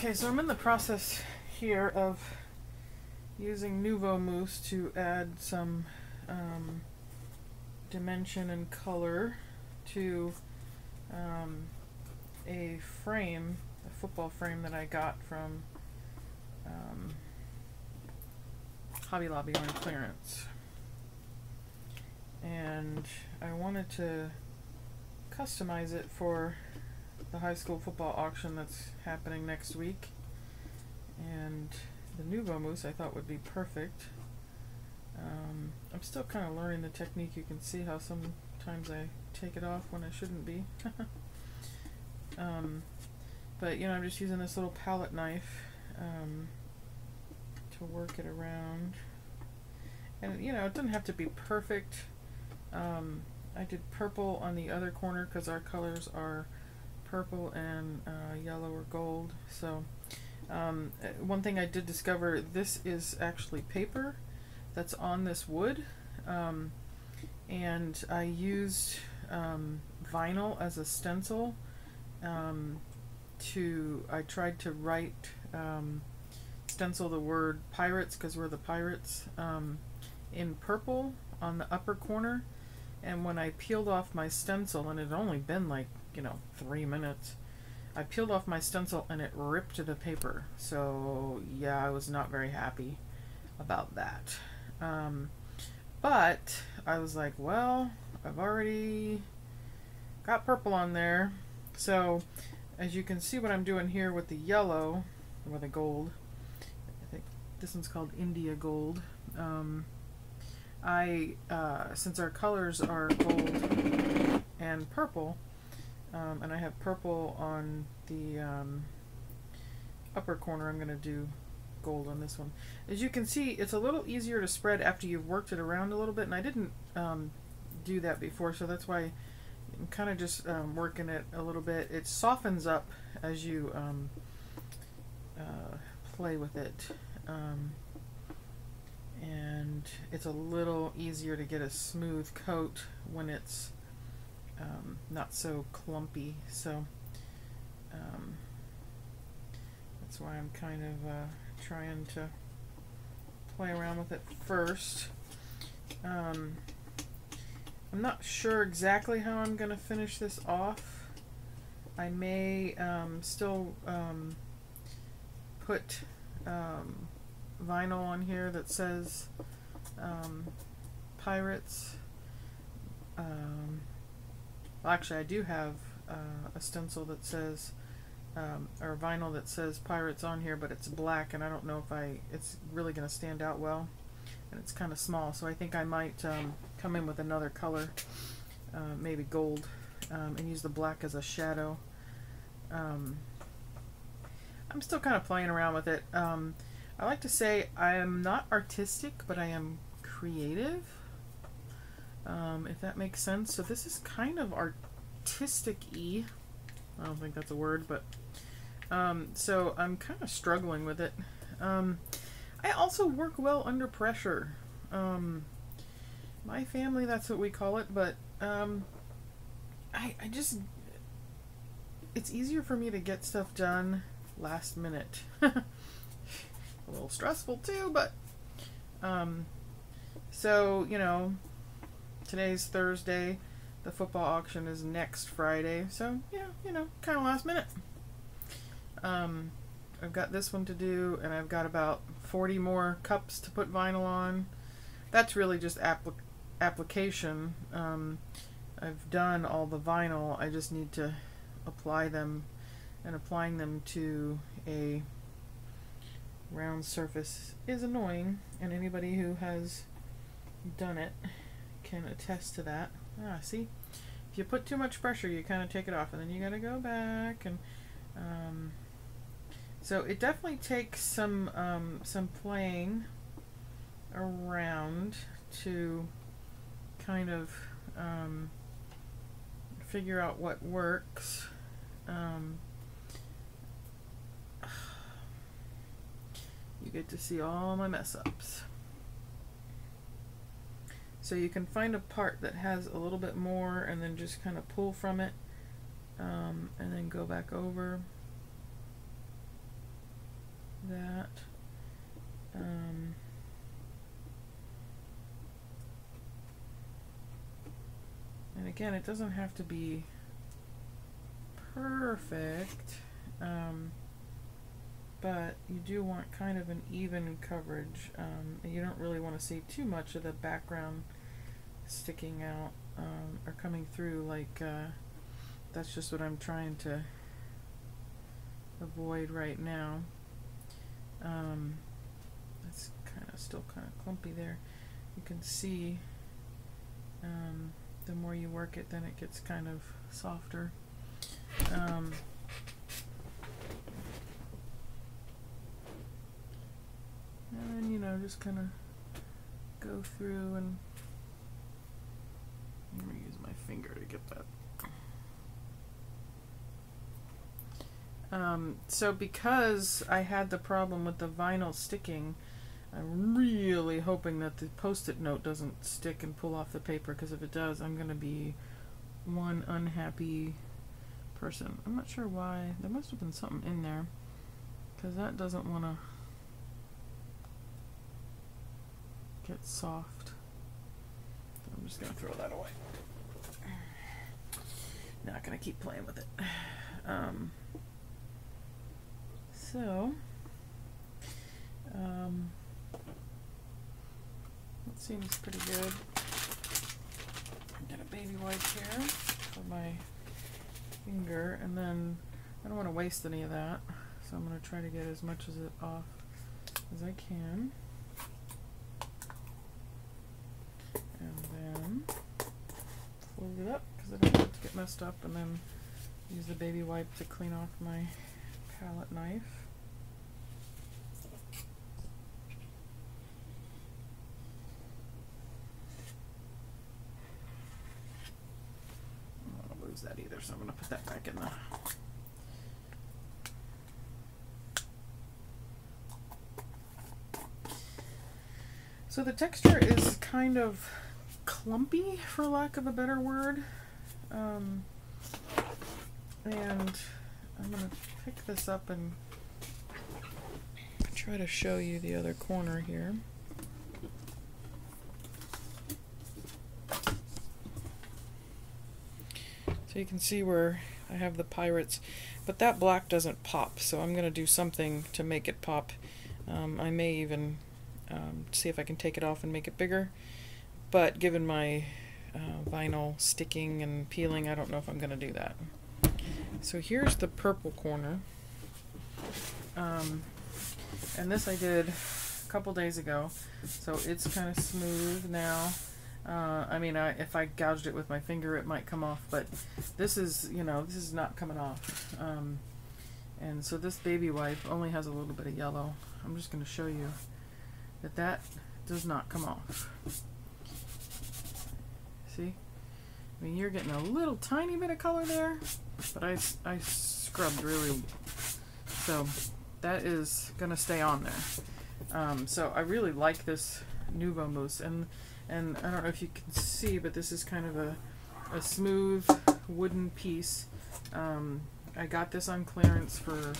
Okay, so I'm in the process here of using Nuvo Mousse to add some dimension and color to a frame, a football frame that I got from Hobby Lobby on clearance. And I wanted to customize it for the high school football auction that's happening next week, and the Nuvo Mousse I thought would be perfect. I'm still kind of learning the technique. You can see how sometimes I take it off when I shouldn't be. But you know, I'm just using this little palette knife to work it around, and you know, it doesn't have to be perfect. I did purple on the other corner because our colors are purple and yellow or gold. So one thing I did discover, this is actually paper that's on this wood, and I used vinyl as a stencil. I tried to write stencil the word pirates, because we're the pirates, in purple on the upper corner, and when I peeled off my stencil, and it had only been like, you know, 3 minutes, I peeled off my stencil and it ripped the paper. So yeah, I was not very happy about that. But I was like, well, I've already got purple on there. So as you can see what I'm doing here with the yellow, or the gold, I think this one's called India Gold. Since our colors are gold and purple, and I have purple on the upper corner, I'm going to do gold on this one. As you can see, it's a little easier to spread after you've worked it around a little bit, and I didn't do that before, so that's why I'm kind of just working it a little bit. It softens up as you play with it, and it's a little easier to get a smooth coat when it's not so clumpy. So that's why I'm kind of trying to play around with it first. I'm not sure exactly how I'm going to finish this off. I may still put vinyl on here that says pirates. Well, actually, I do have a stencil that says, or vinyl that says pirates on here, but it's black, and I don't know if it's really going to stand out well, and it's kind of small, so I think I might come in with another color, maybe gold, and use the black as a shadow. I'm still kind of playing around with it. I like to say I am not artistic, but I am creative, if that makes sense. So this is kind of artistic-y. I don't think that's a word, but so I'm kind of struggling with it. I also work well under pressure. My family, that's what we call it, but I just, it's easier for me to get stuff done last minute. A little stressful too, but so, you know, today's Thursday, the football auction is next Friday, so yeah, you know, kind of last minute. I've got this one to do, and I've got about 40 more cups to put vinyl on. That's really just application. I've done all the vinyl. I just need to apply them, and applying them to a round surface is annoying, and anybody who has done it can attest to that. See, if you put too much pressure, you kind of take it off, and then you gotta go back, and so it definitely takes some playing around to kind of figure out what works. You get to see all my mess ups. So you can find a part that has a little bit more and then just kind of pull from it, and then go back over. that. And again, it doesn't have to be perfect, but you do want kind of an even coverage. And you don't really want to see too much of the background sticking out or coming through, like that's just what I'm trying to avoid right now. That's still kind of clumpy there. You can see the more you work it, then it gets kind of softer. And you know, just kind of go through, and I'm going to use my finger to get that. So because I had the problem with the vinyl sticking, I'm really hoping that the post-it note doesn't stick and pull off the paper, because if it does, I'm going to be one unhappy person. I'm not sure why. There must have been something in there, because that doesn't want to get soft. I'm just going to throw that away. Not going to keep playing with it. That seems pretty good. Get a baby wipe here for my finger, and then I don't want to waste any of that, so I'm going to try to get as much of it off as I can. And then fold it up, because I don't want it to get messed up, and then use the baby wipe to clean off my palette knife. I don't want to lose that either, so I'm going to put that back in the... So the texture is kind of clumpy, for lack of a better word. And I'm going to pick this up and try to show you the other corner here. So you can see where I have the pirates, but that black doesn't pop, so I'm going to do something to make it pop. I may even see if I can take it off and make it bigger, but given my vinyl sticking and peeling, I don't know if I'm going to do that. So here's the purple corner, and this I did a couple days ago, so it's kind of smooth now. I mean, if I gouged it with my finger, it might come off, but this is, you know, this is not coming off. And so this baby wipe only has a little bit of yellow. I'm just going to show you that that does not come off. See? I mean, you're getting a little tiny bit of color there, but I scrubbed really, so that is going to stay on there. So I really like this Nuvo Mousse, and I don't know if you can see, but this is kind of a smooth wooden piece. I got this on clearance for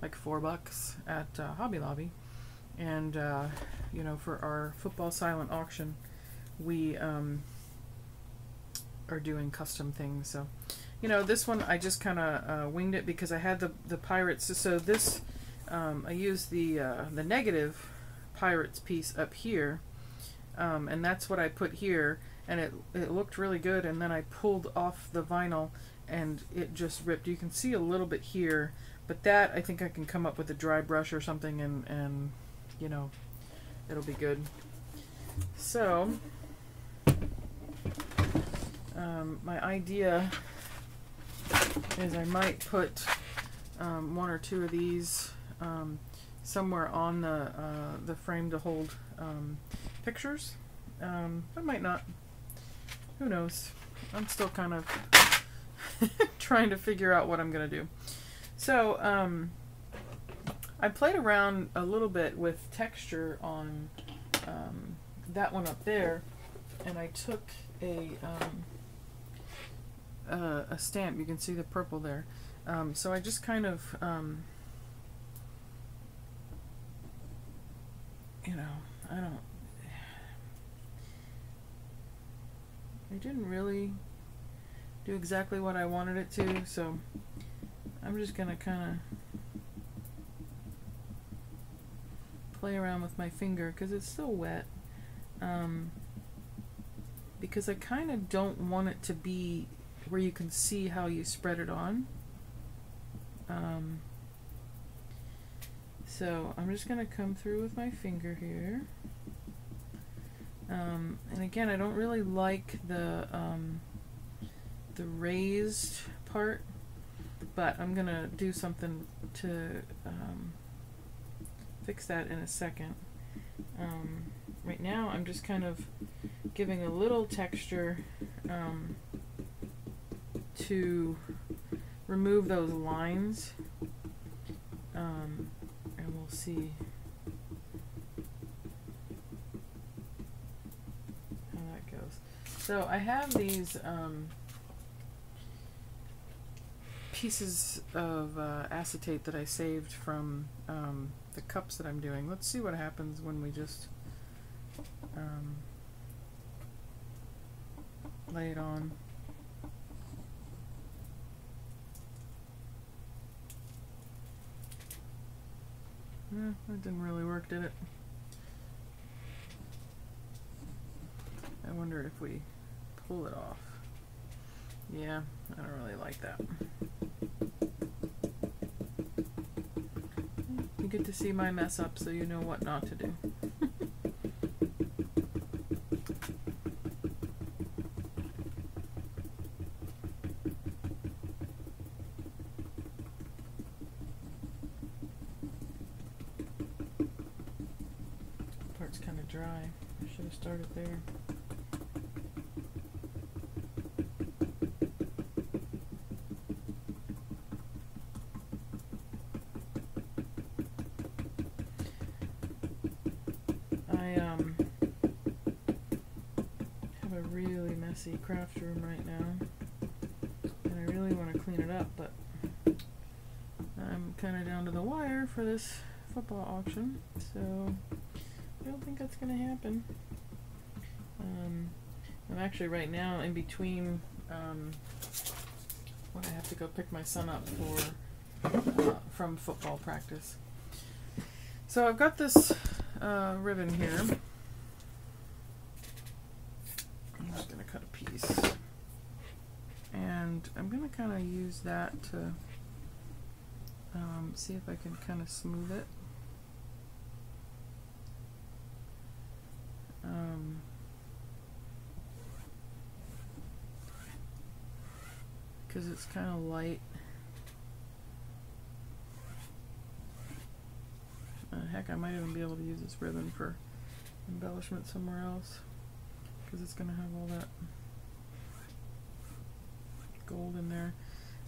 like $4 at Hobby Lobby, and you know, for our football silent auction, we are doing custom things. So, you know, this one I just kind of winged it because I had the pirates. So this I used the negative pirates piece up here, and that's what I put here, and it looked really good. And then I pulled off the vinyl, and it just ripped. You can see a little bit here, but that I think I can come up with a dry brush or something, and you know, it'll be good. So my idea is I might put one or two of these somewhere on the frame to hold pictures. I might not. Who knows? I'm still kind of trying to figure out what I'm gonna do. So I played around a little bit with texture on that one up there, and I took a stamp. You can see the purple there. So I just kind of you know, it didn't really do exactly what I wanted it to, so I'm just gonna kind of play around with my finger because it's still wet, because I kind of don't want it to be where you can see how you spread it on. So I'm just going to come through with my finger here. And again, I don't really like the raised part, but I'm going to do something to fix that in a second. Right now I'm just kind of giving a little texture to remove those lines, and we'll see how that goes. So I have these pieces of acetate that I saved from the cups that I'm doing. Let's see what happens when we just lay it on. That didn't really work, did it? I wonder if we pull it off. Yeah, I don't really like that. You get to see my mess up so you know what not to do. Part's kind of dry. I should have started there. Have a really messy craft room right now, and I really want to clean it up, but I'm kind of down to the wire for this football auction, so I don't think that's going to happen. I'm actually right now in between when I have to go pick my son up from football practice. So I've got this ribbon here. I'm just going to cut a piece, and I'm going to kind of use that to see if I can kind of smooth it. Because it's kind of light. Heck, I might even be able to use this ribbon for embellishment somewhere else, because it's going to have all that gold in there.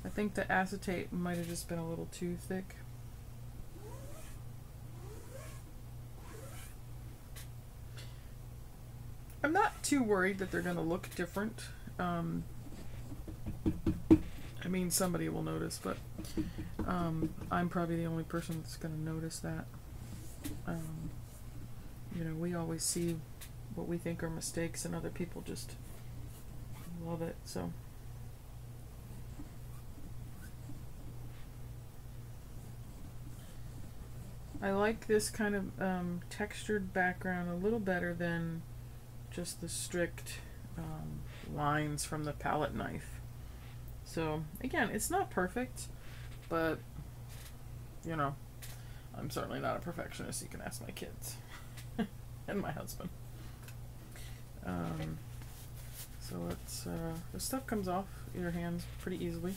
I think the acetate might have just been a little too thick. I'm not too worried that they're going to look different. I mean, somebody will notice, but I'm probably the only person that's going to notice that. You know, we always see what we think are mistakes, and other people just love it, so. I like this kind of textured background a little better than just the strict lines from the palette knife. So again, it's not perfect, but you know, I'm certainly not a perfectionist. You can ask my kids and my husband. So let's the stuff comes off your hands pretty easily.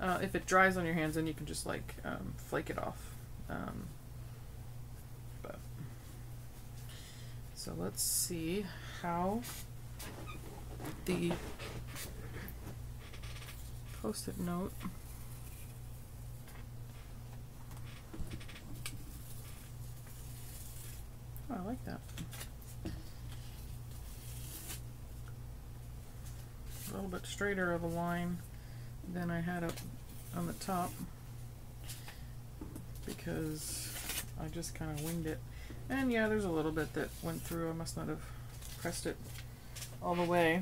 If it dries on your hands, then you can just like flake it off. But so let's see how the Post-it note oh, I like that. A little bit straighter of a line than I had up on the top, because I just kind of winged it. And yeah, there's a little bit that went through. I must not have pressed it all the way.